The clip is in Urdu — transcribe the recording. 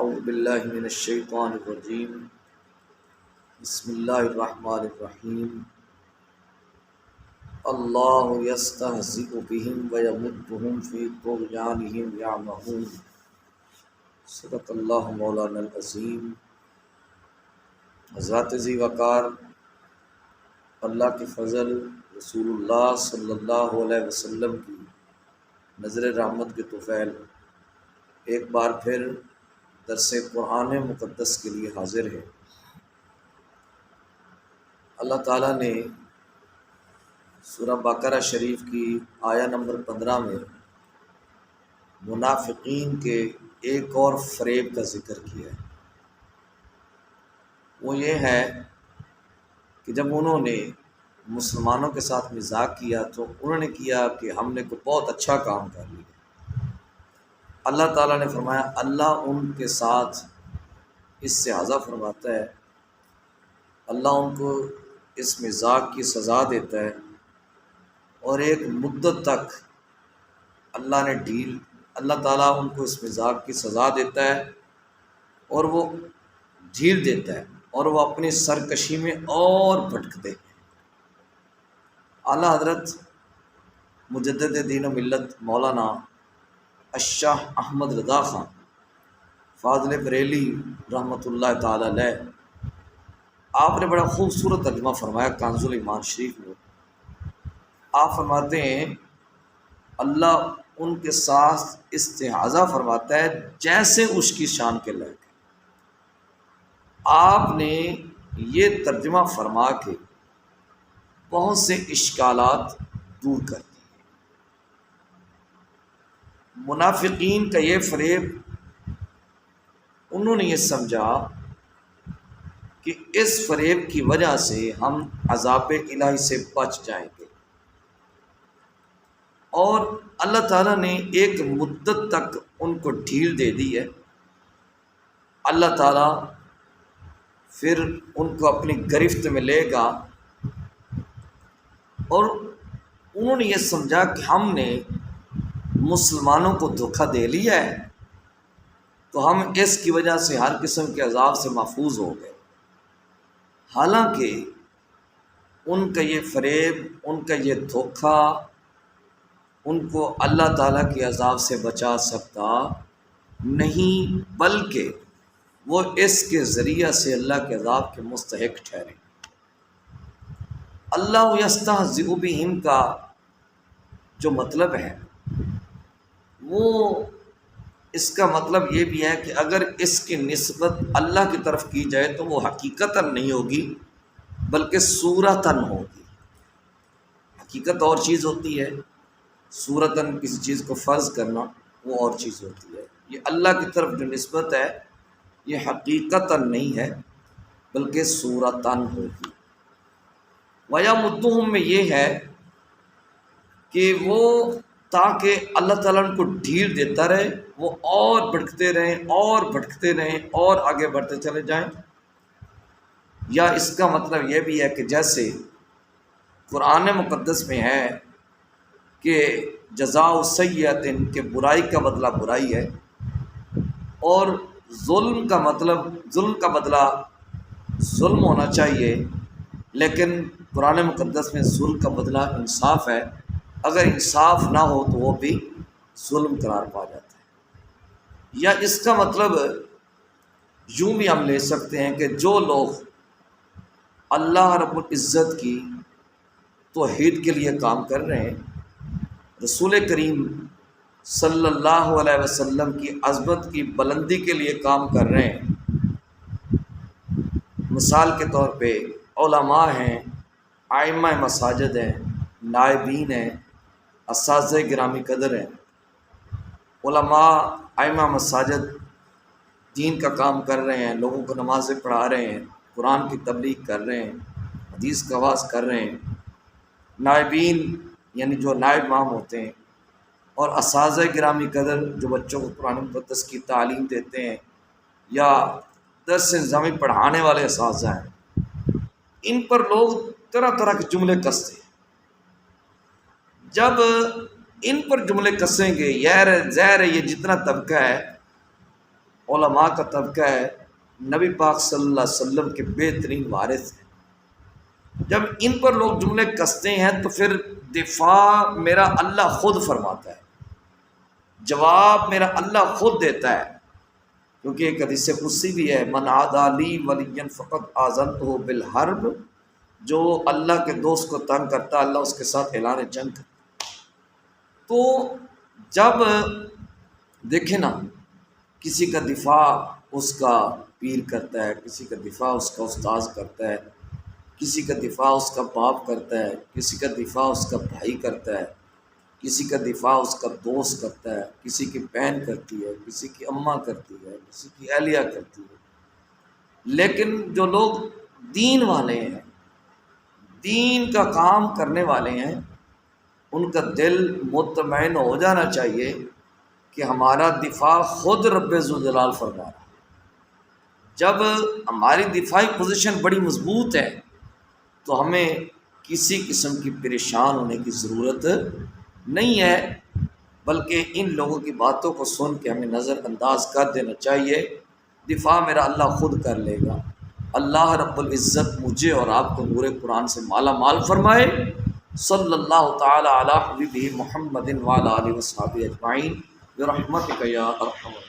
اعوذ باللہ من الشیطان الرجیم بسم اللہ الرحمن الرحیم اللہ یستہزئ بہم ویمدہم فی طغیانہم یعمہون۔ صدق اللہ مولانا العظیم۔ حضرات ذی وقار، اللہ کے فضل، رسول اللہ صلی اللہ علیہ وسلم کی نظر رحمت کے طفیل ایک بار پھر درس قرآن مقدس کے لیے حاضر ہے۔ اللہ تعالیٰ نے سورہ بقرہ شریف کی آیہ نمبر 15 میں منافقین کے ایک اور فریب کا ذکر کیا ہے۔ وہ یہ ہے کہ جب انہوں نے مسلمانوں کے ساتھ مذاق کیا تو انہوں نے کیا کہ ہم نے کوئی بہت اچھا کام کر لیا۔ اللہ تعالیٰ نے فرمایا اللہ ان کے ساتھ استہزاء فرماتا ہے، اللہ ان کو اس مذاق کی سزا دیتا ہے، اور ایک مدت تک اللہ تعالیٰ ان کو اس مذاق کی سزا دیتا ہے اور وہ ڈھیل دیتا ہے اور وہ اپنی سرکشی میں اور بھٹکتے ہیں۔ اعلیٰ حضرت مجدد دین و ملت مولانا الشاہ احمد رضا خان فاضل بریلی رحمۃ اللہ تعالی علیہ، آپ نے بڑا خوبصورت ترجمہ فرمایا کنز الایمان شریف میں۔ آپ فرماتے ہیں اللہ ان کے ساتھ استہزاء فرماتا ہے جیسے اس کی شان کے لائق ہے۔ آپ نے یہ ترجمہ فرما کے بہت سے اشکالات دور کر دیے۔ منافقین کا یہ فریب، انہوں نے یہ سمجھا کہ اس فریب کی وجہ سے ہم عذاب الہی سے بچ جائیں گے، اور اللہ تعالیٰ نے ایک مدت تک ان کو ڈھیل دے دی ہے۔ اللہ تعالیٰ پھر ان کو اپنی گرفت میں لے گا، اور انہوں نے یہ سمجھا کہ ہم نے مسلمانوں کو دھوکہ دے لیا ہے تو ہم اس کی وجہ سے ہر قسم کے عذاب سے محفوظ ہو گئے۔ حالانکہ ان کا یہ فریب، ان کا یہ دھوکہ ان کو اللہ تعالیٰ کے عذاب سے بچا سکتا نہیں، بلکہ وہ اس کے ذریعہ سے اللہ کے عذاب کے مستحق ٹھہرے۔ اللہ یستہزئ بہم کا جو مطلب ہے وہ اس کا مطلب یہ بھی ہے کہ اگر اس کی نسبت اللہ کی طرف کی جائے تو وہ حقیقتاً نہیں ہوگی بلکہ صورتاً ہوگی۔ حقیقت اور چیز ہوتی ہے، صورتاً کسی چیز کو فرض کرنا وہ اور چیز ہوتی ہے۔ یہ اللہ کی طرف جو نسبت ہے یہ حقیقتاً نہیں ہے بلکہ صورتاً ہوگی۔ وَيَمُدُّهُم میں یہ ہے کہ وہ تاکہ اللہ تعالیٰ ان کو ڈھیل دیتا رہے، وہ اور بھٹکتے رہیں اور بھٹکتے رہیں اور آگے بڑھتے چلے جائیں۔ یا اس کا مطلب یہ بھی ہے کہ جیسے قرآن مقدس میں ہے کہ جزاء سیئۃ کہ برائی کا بدلہ برائی ہے، اور ظلم کا بدلہ ظلم ہونا چاہیے، لیکن قرآن مقدس میں ظلم کا بدلہ انصاف ہے۔ اگر انصاف نہ ہو تو وہ بھی ظلم قرار پا جاتا ہے۔ یا اس کا مطلب یوں بھی ہم لے سکتے ہیں کہ جو لوگ اللہ رب العزت کی توحید کے لیے کام کر رہے ہیں، رسول کریم صلی اللہ علیہ وسلم کی عظمت کی بلندی کے لیے کام کر رہے ہیں، مثال کے طور پہ علماء ہیں، ائمہ مساجد ہیں، نائبین ہیں، اساتذہ گرامی قدر ہیں۔ علماء ائمہ مساجد دین کا کام کر رہے ہیں، لوگوں کو نمازیں پڑھا رہے ہیں، قرآن کی تبلیغ کر رہے ہیں، حدیث کا آواز کر رہے ہیں۔ نائبین یعنی جو نائب امام ہوتے ہیں، اور اساتذہ گرامی قدر جو بچوں کو قرآن مقدس کی تعلیم دیتے ہیں یا درس نظامی پڑھانے والے اساتذہ ہیں، ان پر لوگ طرح طرح کے جملے کستے ہیں۔ جب ان پر جملے کسیں گے، ظاہر ہے یہ جتنا طبقہ ہے علماء کا طبقہ ہے، نبی پاک صلی اللہ علیہ وسلم کے بہترین وارث ہیں۔ جب ان پر لوگ جملے کستے ہیں تو پھر دفاع میرا اللہ خود فرماتا ہے، جواب میرا اللہ خود دیتا ہے، کیونکہ ایک حدیث قدسی بھی ہے، من عادی لی ولیا فقد آذنتہ بالحرب، جو اللہ کے دوست کو تنگ کرتا ہے اللہ اس کے ساتھ اعلان جنگ کرتا ہے۔ تو جب دیکھیں نا، کسی کا دفاع اس کا پیر کرتا ہے، کسی کا دفاع اس کا استاذ کرتا ہے، کسی کا دفاع اس کا باپ کرتا ہے، کسی کا دفاع اس کا بھائی کرتا ہے، کسی کا دفاع اس کا دوست کرتا ہے، کسی کی بہن کرتی ہے، کسی کی اماں کرتی ہے، کسی کی اہلیہ کرتی ہے۔ لیکن جو لوگ دین والے ہیں، دین کا کام کرنے والے ہیں، ان کا دل مطمئن ہو جانا چاہیے کہ ہمارا دفاع خود رب ذوالجلال فرما رہا ہے۔ جب ہماری دفاعی پوزیشن بڑی مضبوط ہے تو ہمیں کسی قسم کی پریشان ہونے کی ضرورت نہیں ہے، بلکہ ان لوگوں کی باتوں کو سن کے ہمیں نظر انداز کر دینا چاہیے، دفاع میرا اللہ خود کر لے گا۔ اللہ رب العزت مجھے اور آپ کو نور قرآن سے مالا مال فرمائے۔ صلی اللہ تعالی علی حبیبہ محمد وعلی آلہ وصحبہ اجمعین برحمتک یا ارحم الراحمین۔